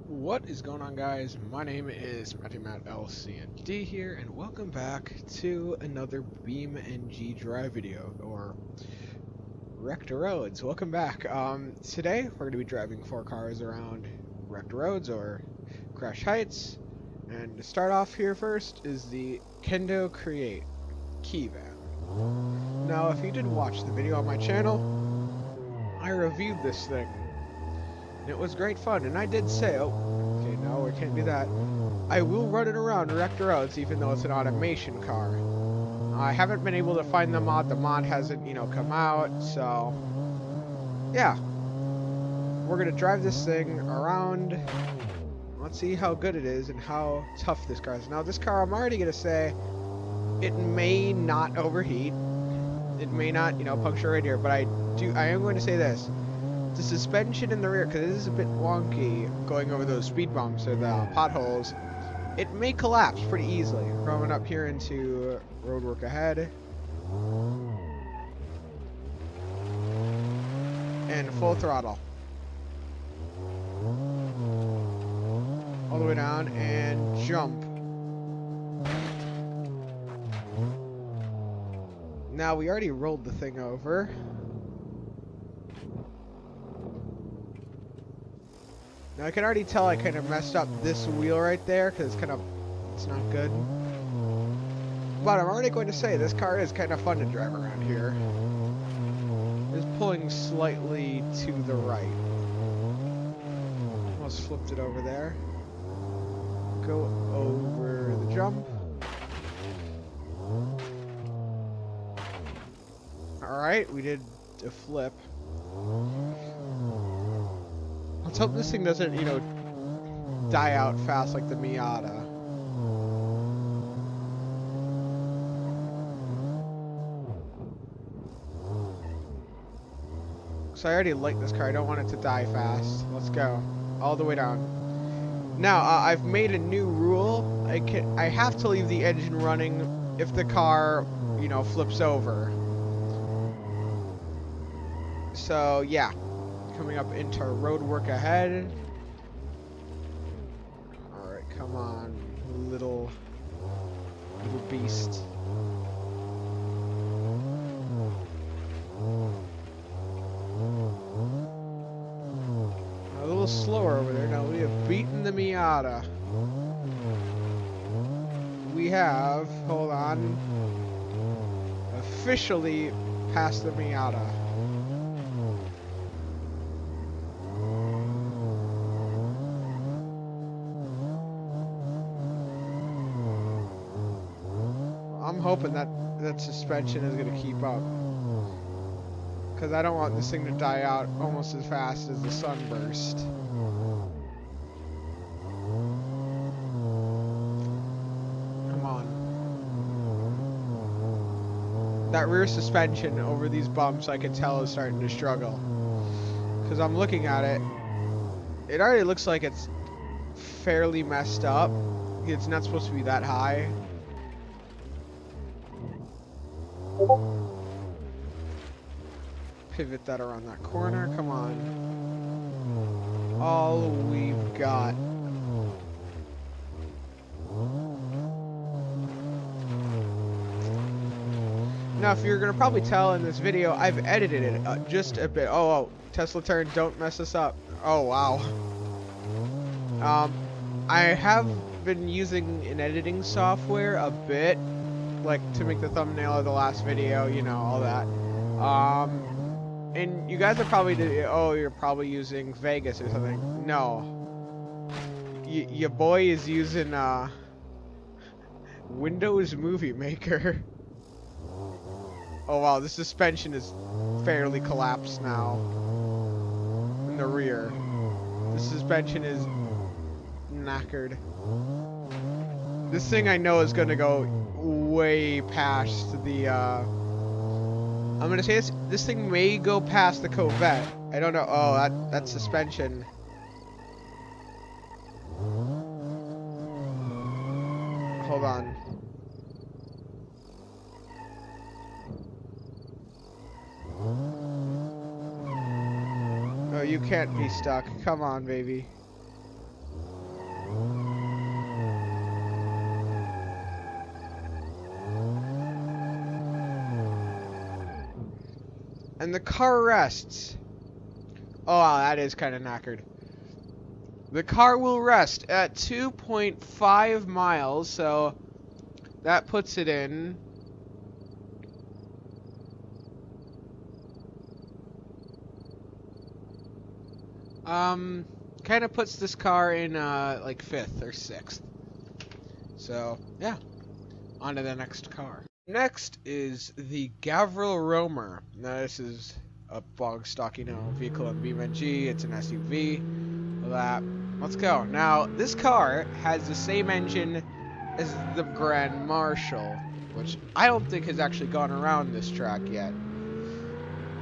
What is going on, guys? My name is MattyMatt LCND here, and welcome back to another BeamNG drive video, or Rekt roads. Welcome back. Today we're going to be driving 4 cars around Rekt roads or Crash Heights, and to start off here first is the Kendo Create key van. Now, if you did watch the video on my channel, I reviewed this thing. It was great fun, and I did say, oh, okay, no, we can't do that. I will run it around Rekt roads, even though it's an automation car. I haven't been able to find the mod. The mod hasn't, come out, so yeah. We're gonna drive this thing around. Let's see how good it is and how tough this car is. Now, this car, I'm already gonna say, it may not overheat. It may not, puncture radiator, but I am going to say this. The suspension in the rear, because it is a bit wonky going over those speed bumps or the potholes, it may collapse pretty easily. Coming up here into road work ahead. And full throttle. All the way down and jump. Now, we already rolled the thing over. Now I can already tell I kind of messed up this wheel right there because it's not good. But I'm already going to say this car is kind of fun to drive around here. It's pulling slightly to the right. Almost flipped it over there. Go over the jump. Alright, we did a flip. Let's hope this thing doesn't, die out fast like the Miata. So I already like this car. I don't want it to die fast. Let's go. All the way down. Now, I've made a new rule. I have to leave the engine running if the car, flips over. So, yeah. Coming up into road work ahead. Alright, come on, little beast. A little slower over there. Now we have beaten the Miata. We have, hold on, officially passed the Miata. I'm hoping that suspension is going to keep up. Because I don't want this thing to die out almost as fast as the sunburst. Come on. That rear suspension over these bumps I can tell is starting to struggle. Because I'm looking at it. It already looks like it's fairly messed up. It's not supposed to be that high. Pivot that around that corner, come on. All we've got. Now, if you're gonna probably tell in this video, I've edited it just a bit. Oh, Tesla turn, don't mess this up. Oh, wow. I have been using an editing software a bit, like to make the thumbnail of the last video, all that. And you guys are probably, you're probably using Vegas or something. No. Your boy is using, Windows Movie Maker. Oh wow, the suspension is fairly collapsed now. In the rear. The suspension is knackered. This thing I know is gonna go way past the, I'm gonna say this thing may go past the Corvette. I don't know. Oh, that suspension. Hold on. Oh, you can't be stuck. Come on, baby. And the car rests. Oh, wow, that is kind of knackered. The car will rest at 2.5 miles, so that puts it in. Kind of puts this car in, like 5th or 6th. So, yeah. On to the next car. Next is the Gavril Roamer. Now, this is a bog stock, vehicle in BeamNG. It's an SUV. Let's go. Now, this car has the same engine as the Grand Marshal, which I don't think has actually gone around this track yet.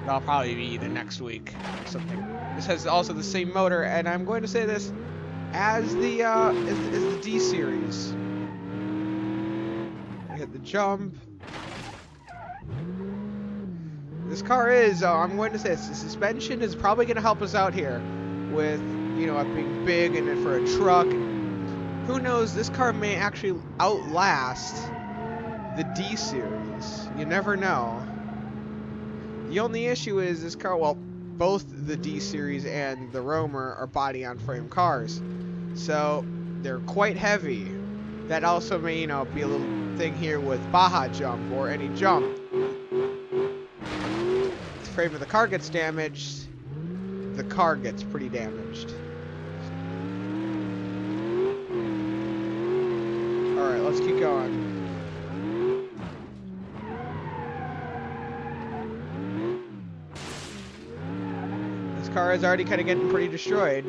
That'll probably be either next week or something. This has also the same motor, and I'm going to say this as the D series. I hit the jump. This car is, I'm going to say this, the suspension is probably going to help us out here with, it being big and for a truck. Who knows, this car may actually outlast the D series. You never know. The only issue is this car, well, both the D series and the Roamer are body-on-frame cars. So, they're quite heavy. That also may, be a little thing here with Baja jump or any jump. If the frame of the car gets damaged, the car gets pretty damaged. Alright, let's keep going. This car is already kind of getting pretty destroyed.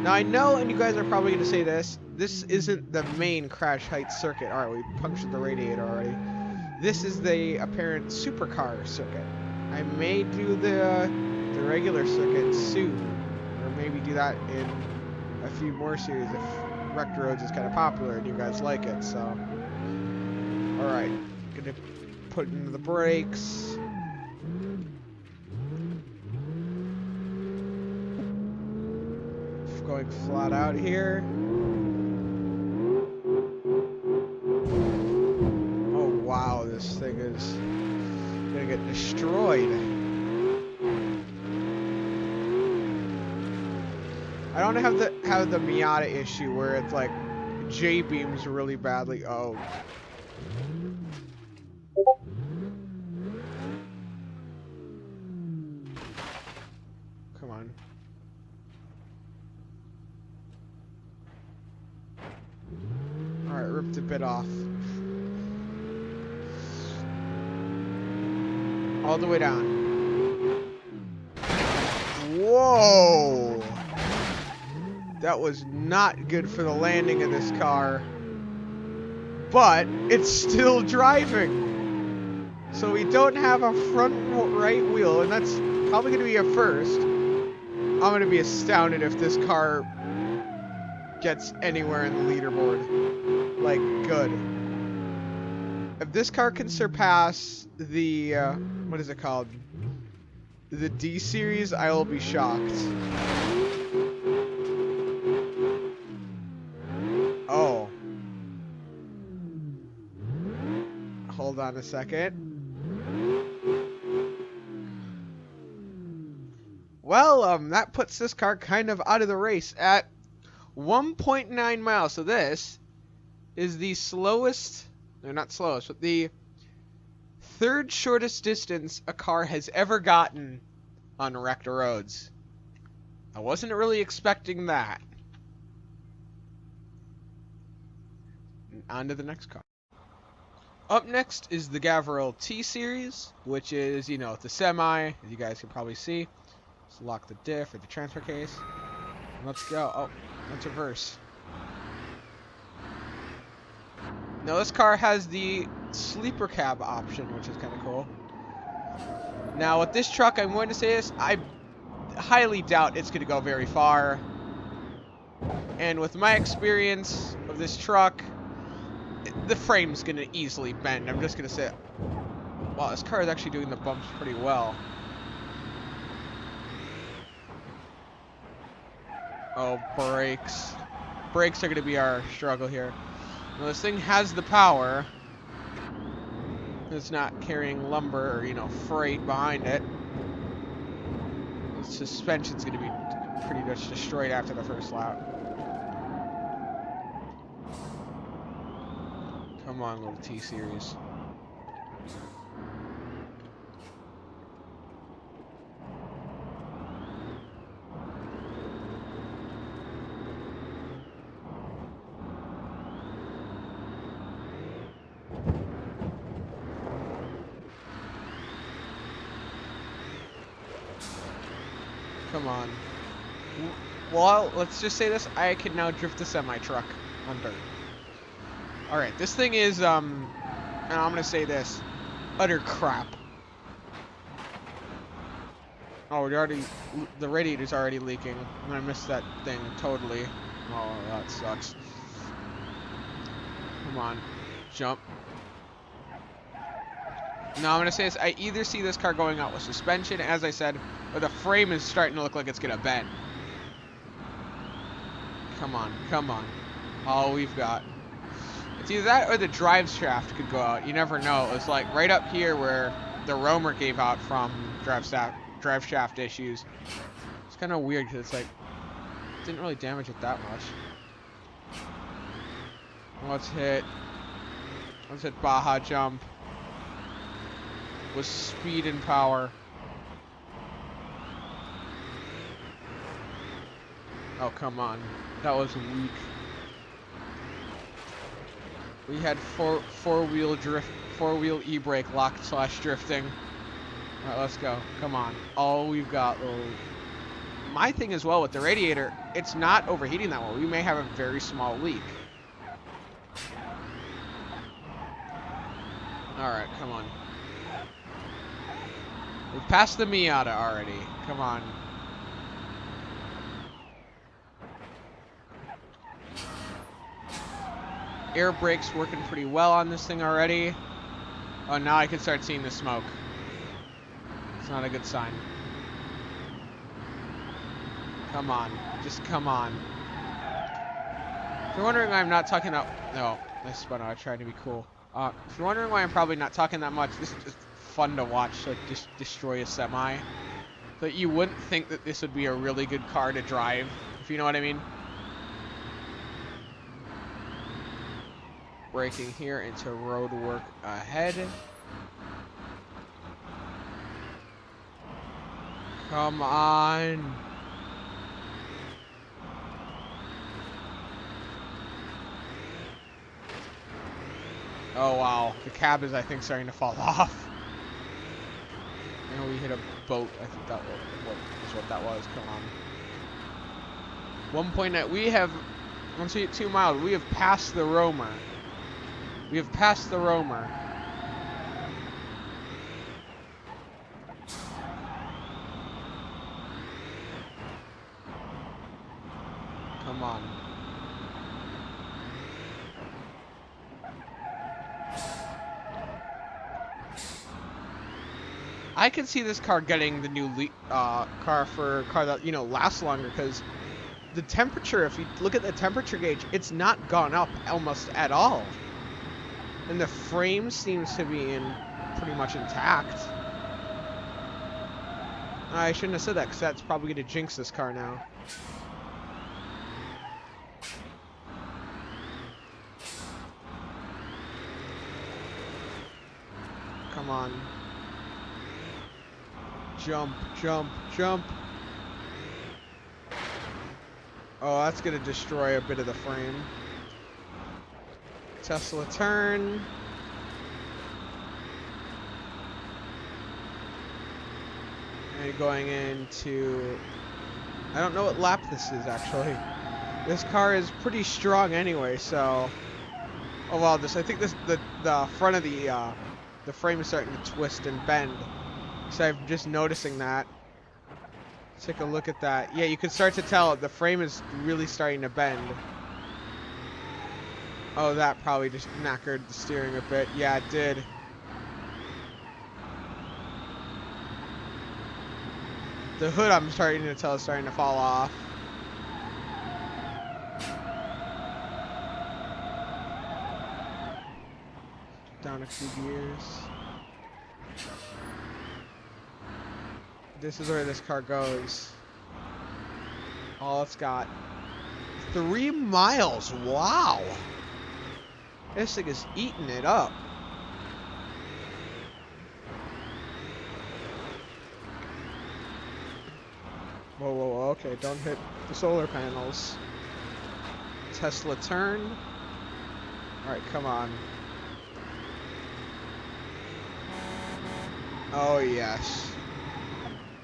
Now I know, and you guys are probably going to say this isn't the main crash height circuit. Alright, we punctured the radiator already. This is the apparent supercar circuit. I may do the regular circuit soon, or maybe do that in a few more series if Rekt Roads is kind of popular and you guys like it. So, alright, gonna put into the brakes. Going flat out here. Oh wow, this thing is gonna get destroyed. I don't have the Miata issue where it's like J-beams really badly. Oh. Come on. Alright, ripped a bit off. All the way down. Whoa! That was not good for the landing of this car. But it's still driving. So we don't have a front right wheel, and that's probably going to be a first. I'm going to be astounded if this car gets anywhere in the leaderboard. Like, good. If this car can surpass the, what is it called? The D series, I will be shocked. Oh. Hold on a second. Well, that puts this car kind of out of the race at 1.9 miles. So this is the slowest, no, not slowest, but the third shortest distance a car has ever gotten on Rekt Roads. I wasn't really expecting that. On to the next car. Up next is the Gavril T series, which is, the semi, as you guys can probably see. Let's lock the diff or the transfer case. Let's go. Oh, let's reverse. Now this car has the sleeper cab option, which is kind of cool. Now with this truck, I'm going to say this, I highly doubt it's going to go very far. And with my experience of this truck, the frame's going to easily bend. I'm just going to say, wow, this car is actually doing the bumps pretty well. Oh, brakes. Brakes are going to be our struggle here. Now, this thing has the power. It's not carrying lumber or, you know, freight behind it. The suspension's going to be pretty much destroyed after the first lap. Come on, little T-Series. Come on. Well, let's just say this. I can now drift a semi-truck on dirt. Alright, this thing is, and I'm gonna say this, utter crap. Oh, the radiator's already leaking. I'm gonna miss that thing totally. Oh, that sucks. Come on. Jump. Now, I'm gonna say this. I either see this car going out with suspension, as I said, or the frame is starting to look like it's gonna bend. Come on, come on. All we've got. It's either that or the drive shaft could go out. You never know. It's like right up here where the roamer gave out from drive shaft issues. It's kind of weird because it's like, it didn't really damage it that much. Let's hit Baja jump with speed and power. Oh, come on. That was weak. We had four-wheel e-brake lock / drifting. All right, let's go. Come on. All we've got. My thing as well with the radiator, it's not overheating that well. We may have a very small leak. All right, come on. We've passed the Miata already. Come on. Air brakes working pretty well on this thing already. Oh, now I can start seeing the smoke. It's not a good sign. Come on. Just come on. If you're wondering why I'm not talking that... No, I spun out. I tried to be cool. If you're wondering why I'm probably not talking that much, this is just fun to watch, like, just destroy a semi. But you wouldn't think that this would be a really good car to drive, if you know what I mean. Braking here into road work ahead. Come on. Oh wow, the cab is, I think, starting to fall off. And we hit a boat. I think that was what that was. Come on. 1.9. We have, once we hit 2 miles, we have passed the roamer. We have passed the roamer. Come on. I could see this car getting the new car that, you know, lasts longer, because the temperature, if you look at the temperature gauge, it's not gone up almost at all. And the frame seems to be pretty much intact. I shouldn't have said that, because that's probably going to jinx this car now. Come on. Jump, jump, jump. Oh, that's going to destroy a bit of the frame. Tesla turn. And going into... I don't know what lap this is, actually. This car is pretty strong anyway, so... Oh, well, I think the front of the frame is starting to twist and bend. So I'm just noticing that. Let's take a look at that. Yeah, you can start to tell the frame is really starting to bend. Oh, that probably just knackered the steering a bit. Yeah, it did. The hood, I'm starting to tell, is starting to fall off. Down a few gears. This is where this car goes. Oh, it's got 3 miles. Wow. This thing is eating it up. Whoa, whoa, whoa. Okay, don't hit the solar panels. Tesla turn. Alright, come on. Oh, yes.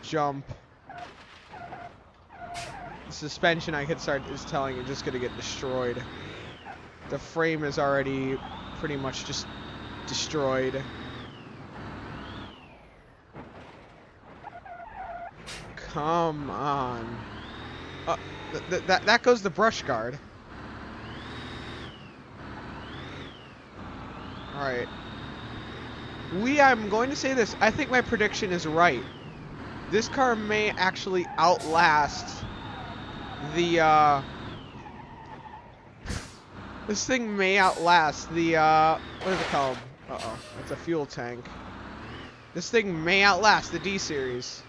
Jump. The suspension, I could start, is telling you, just gonna get destroyed. The frame is already pretty much just destroyed. Come on. That goes the brush guard. Alright. I'm going to say this. I think my prediction is right. This car may actually outlast the, this thing may outlast the, what is it called? Uh-oh. It's a fuel tank. This thing may outlast the D series.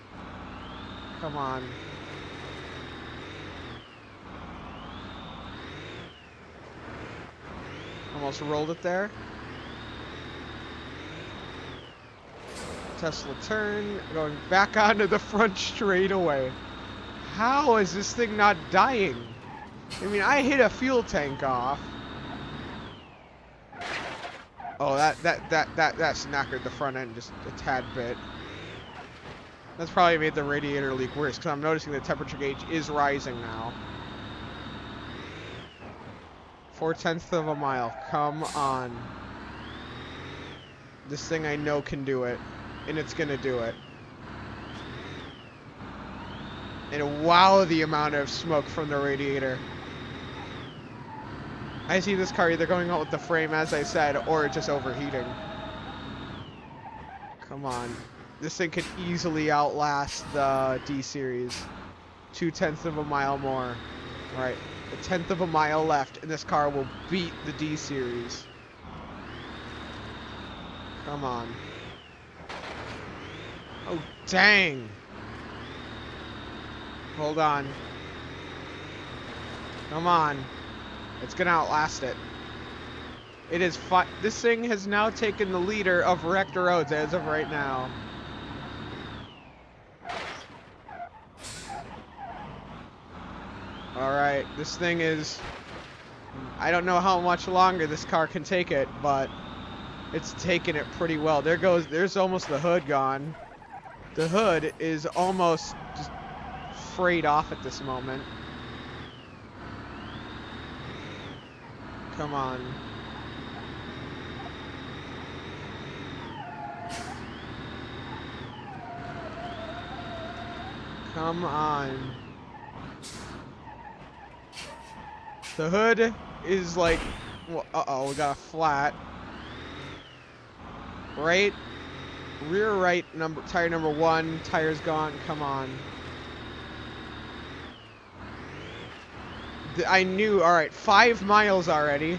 Come on. Almost rolled it there. Tesla turn, going back onto the front straightaway. How is this thing not dying? I mean, I hit a fuel tank off. Oh, that's knackered the front end just a tad bit. That's probably made the radiator leak worse, because I'm noticing the temperature gauge is rising now. 0.4 of a mile. Come on. This thing I know can do it. And it's gonna do it. And wow, the amount of smoke from the radiator. I see this car either going out with the frame, as I said, or just overheating. Come on. This thing could easily outlast the D series. 0.2 of a mile more. Alright, a 1/10 of a mile left, and this car will beat the D series. Come on. Oh, dang. Hold on. Come on. It's gonna outlast it. It is this thing has now taken the leader of Rekt roads as of right now. Alright, this thing is... I don't know how much longer this car can take it, but it's taking it pretty well. There's almost the hood gone. The hood is almost just frayed off at this moment. Come on. Come on. The hood is like, well, uh-oh, we got a flat. Right? Rear right tire number 1, tire's gone. Come on. I knew. All right, 5 miles already.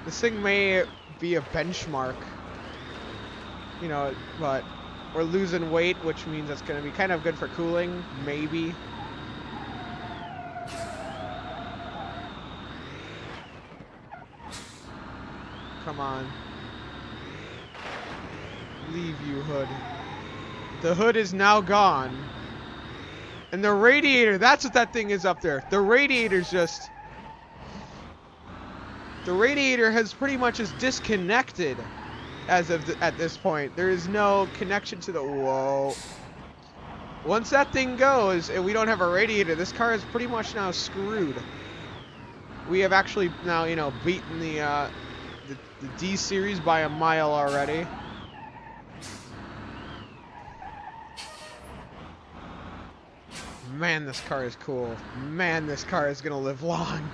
This thing may be a benchmark. You know, but we're losing weight, which means it's going to be kind of good for cooling, maybe. Come on. Leave you, hood. The hood is now gone. And the radiator, that's what that thing is up there. The radiator's just... The radiator has pretty much is disconnected as of at this point. There is no connection to the... Whoa. Once that thing goes and we don't have a radiator, this car is pretty much now screwed. We have actually now, you know, beaten the D series by a mile already. Man, this car is cool. Man, this car is gonna live long.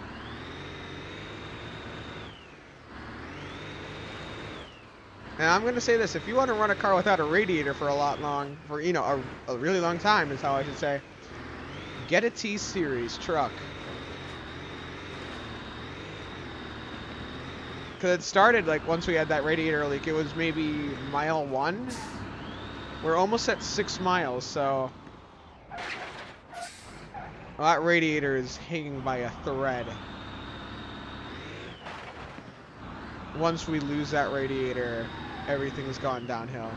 And I'm gonna say this: if you want to run a car without a radiator for you know, a really long time, is how I should say, get a T series truck. Because it started, like, once we had that radiator leak, it was maybe mile 1. We're almost at 6 miles, so... Well, that radiator is hanging by a thread. Once we lose that radiator, everything's gone downhill.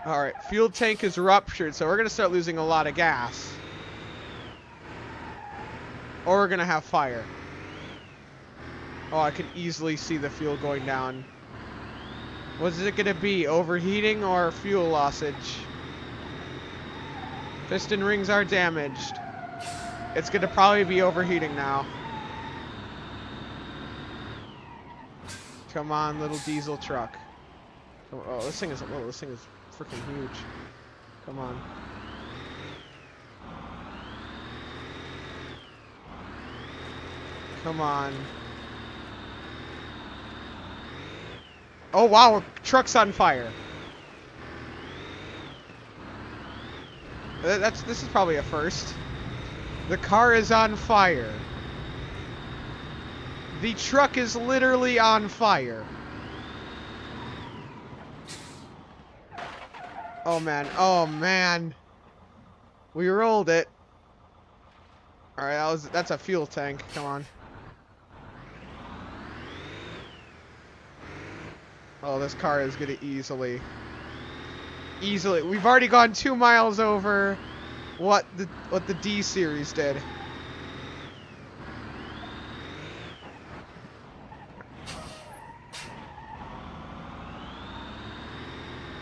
Alright, fuel tank is ruptured, so we're going to start losing a lot of gas. Or we're going to have fire. Oh, I can easily see the fuel going down. What's it going to be? Overheating or fuel lossage? Piston rings are damaged. It's going to probably be overheating now. Come on, little diesel truck. Oh, this thing is freaking huge. Come on. Come on. Oh wow, truck's on fire. This is probably a first. The car is on fire. The truck is literally on fire. Oh man, oh man. We rolled it. Alright, that's a fuel tank. Come on. Oh, this car is gonna easily. We've already gone 2 miles over what the D series did.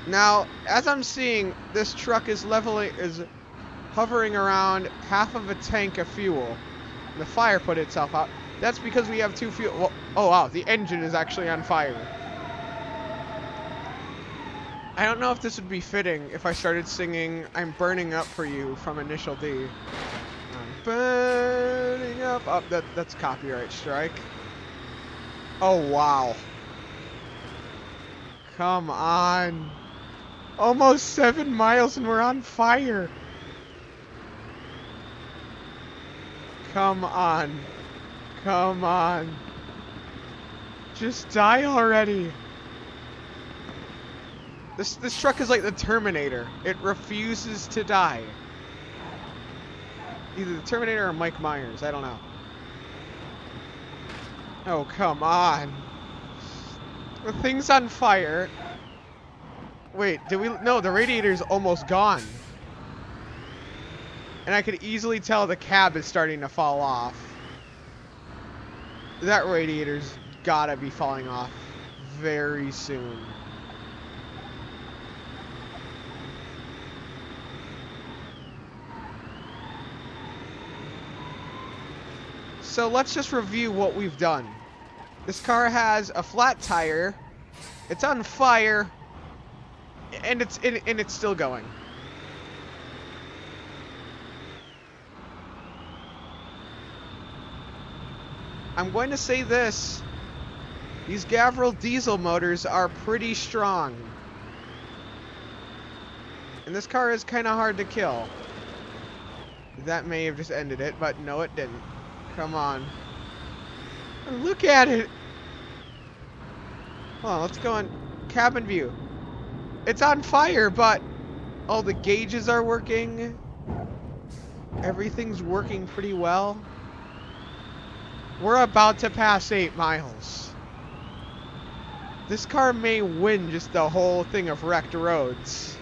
Now, as I'm seeing, this truck is hovering around half of a tank of fuel. The fire put itself out. That's because we have 2 fuel. Well, oh wow, the engine is actually on fire. I don't know if this would be fitting if I started singing "I'm Burning Up for You" from Initial D. I'm burning up. Oh, that's copyright strike. Oh wow. Come on. Almost 7 miles and we're on fire. Come on. Come on. Just die already. This truck is like the Terminator. It refuses to die. Either the Terminator or Mike Myers. I don't know. Oh, come on. The thing's on fire. Wait, no, the radiator's almost gone. And I could easily tell the cab is starting to fall off. That radiator's gotta be falling off very soon. So let's just review what we've done. This car has a flat tire. It's on fire. And it's still going. I'm going to say this. These Gavril diesel motors are pretty strong. And this car is kind of hard to kill. That may have just ended it, but no it didn't. Come on. Look at it. Hold on, let's go on cabin view. It's on fire, but all the gauges are working. Everything's working pretty well. We're about to pass 8 miles. This car may win just the whole thing of wrecked roads.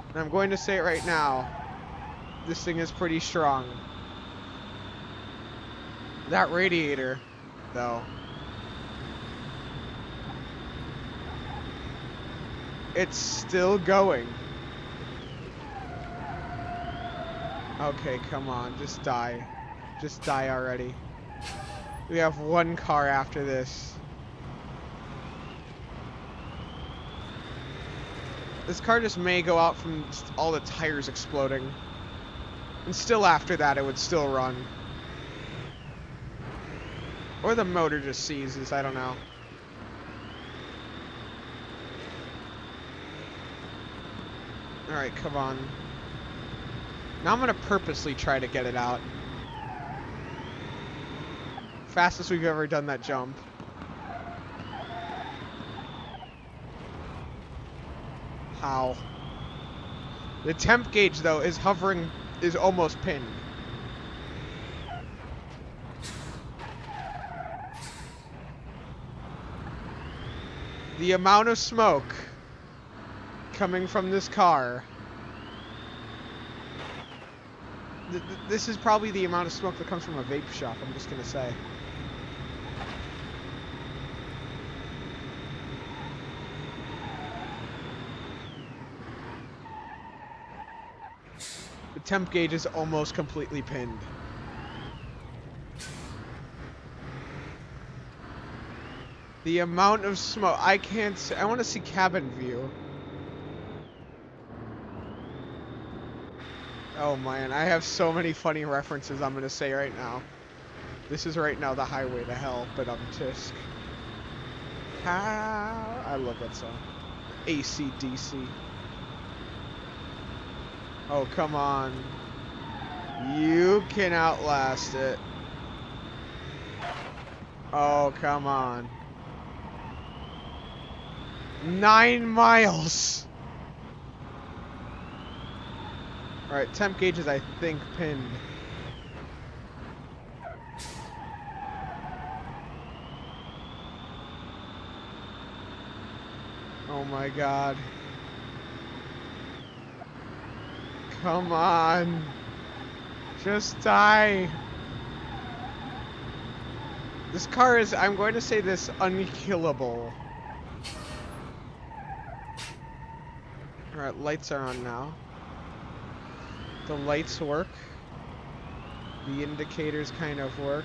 And I'm going to say it right now. This thing is pretty strong. That radiator, though. It's still going. Okay, come on, just die. Just die already. We have 1 car after this. This car just may go out from all the tires exploding. And still after that, it would still run. Or the motor just seizes, I don't know. Alright, come on. Now I'm gonna purposely try to get it out. Fastest we've ever done that jump. How? The temp gauge, though, is hovering, is almost pinned. The amount of smoke coming from this car. This is probably the amount of smoke that comes from a vape shop, I'm just gonna say. The temp gauge is almost completely pinned. The amount of smoke, I can't see, I want to see cabin view. Oh man, I have so many funny references I'm gonna say right now. This is right now the highway to hell, but I'm tisk. How? I love that song. AC/DC. Oh, come on. You can outlast it. Oh, come on. 9 miles! Alright, temp gauge is, I think, pinned. Oh my god. Come on. Just die. This car is, I'm going to say this, unkillable. Alright, lights are on now. The lights work. The indicators kind of work.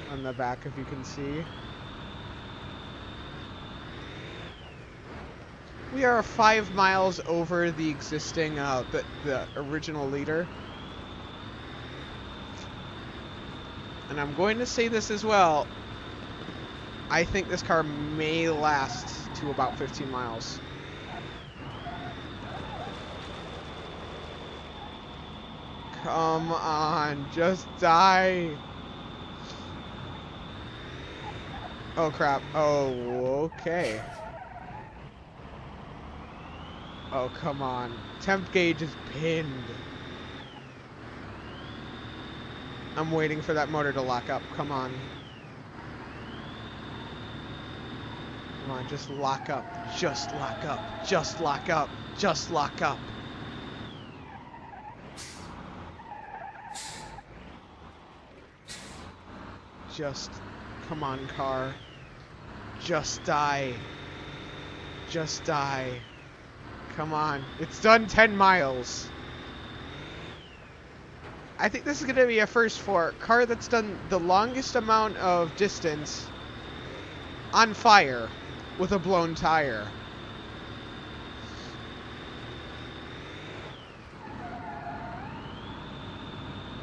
On the back, if you can see. We are 5 miles over the existing, the original leader. And I'm going to say this as well. I think this car may last to about 15 miles. Come on, just die. Oh crap. Oh, okay. Oh, come on. Temp gauge is pinned. I'm waiting for that motor to lock up. Come on. Come on, just lock up. Just lock up. Just lock up. Just lock up. Just, come on, car. Just die. Just die. Come on. It's done 10 miles. I think this is going to be a first for a car that's done the longest amount of distance on fire with a blown tire.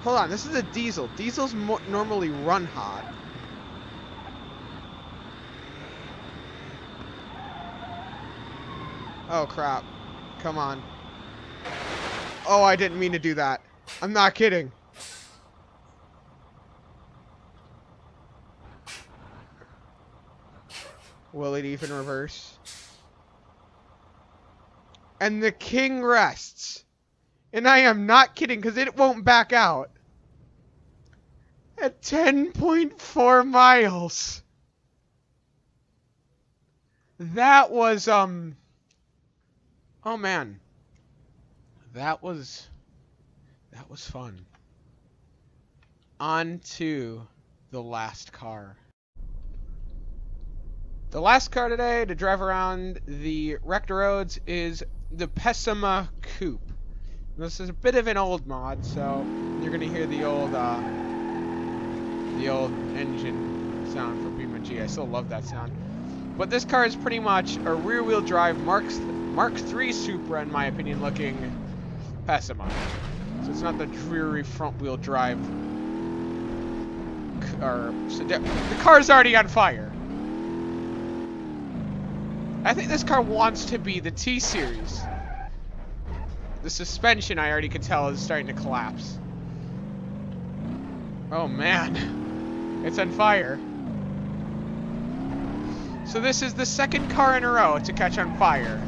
Hold on, this is a diesel. Diesels normally run hot. Oh crap. Come on. Oh, I didn't mean to do that. I'm not kidding. Will it even reverse? And the king rests. And I am not kidding, because it won't back out. At 10.4 miles. That was, oh man. That was fun. On to the last car. The last car today to drive around the Rekt roads is the Pessima Coupe. This is a bit of an old mod, so you're gonna hear the old engine sound from BeamNG. I still love that sound. But this car is pretty much a rear-wheel drive Mark III Supra, in my opinion, looking Pessima. So it's not the dreary front-wheel drive. The car's already on fire. I think this car wants to be the T-Series. The suspension, I already can tell, is starting to collapse. Oh, man. It's on fire. So this is the second car in a row to catch on fire.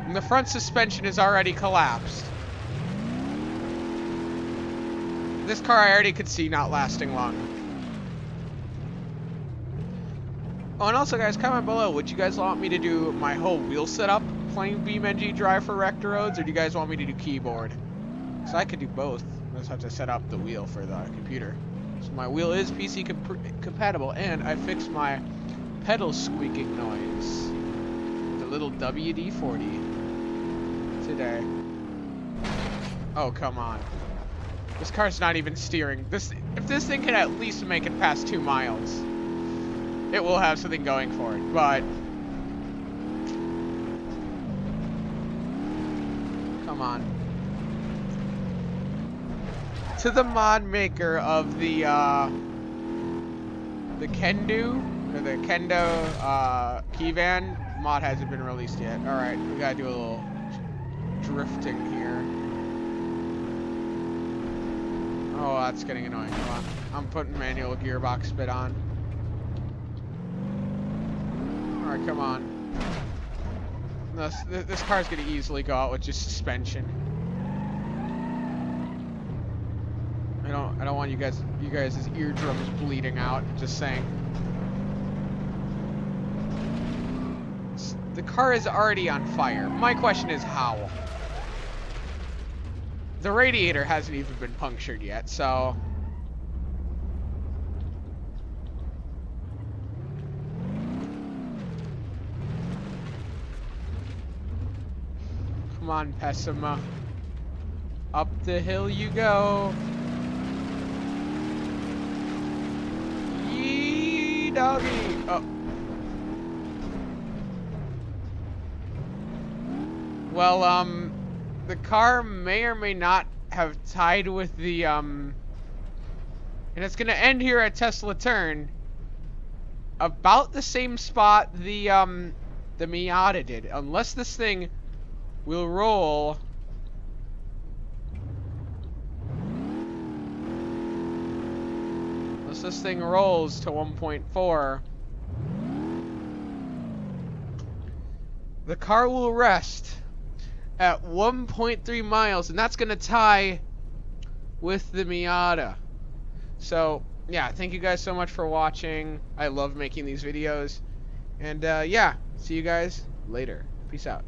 And the front suspension is already collapsed. This car I already could see not lasting long. Oh, and also guys, comment below, would you guys want me to do my whole wheel setup playing BeamNG Drive for Rekt Roads, or do you guys want me to do keyboard? So I could do both. I just have to set up the wheel for the computer. So my wheel is PC compatible, and I fixed my pedal squeaking noise. The little WD-40 today. Oh, come on. This car's not even steering. If this thing can at least make it past 2 miles, it will have something going for it, but come on. To the mod maker of the Kendo or the Kendo key-van, mod hasn't been released yet. All right, we gotta do a little drifting here. Oh, that's getting annoying. Come on, I'm putting manual gearbox bit on. All right, come on. This car's gonna easily go out with just suspension. I don't want you guys' eardrums bleeding out. Just saying. The car is already on fire. My question is how? The radiator hasn't even been punctured yet, so. Come on, Pessima. Up the hill you go. Yee doggy. Oh. Well, the car may or may not have tied with the, and it's gonna end here at Tesla Turn. About the same spot the Miata did. Unless this thing will roll. Unless this thing rolls to 1.4. The car will rest at 1.3 miles, and that's gonna tie with the Miata. So, yeah, thank you guys so much for watching. I love making these videos. And, yeah, see you guys later. Peace out.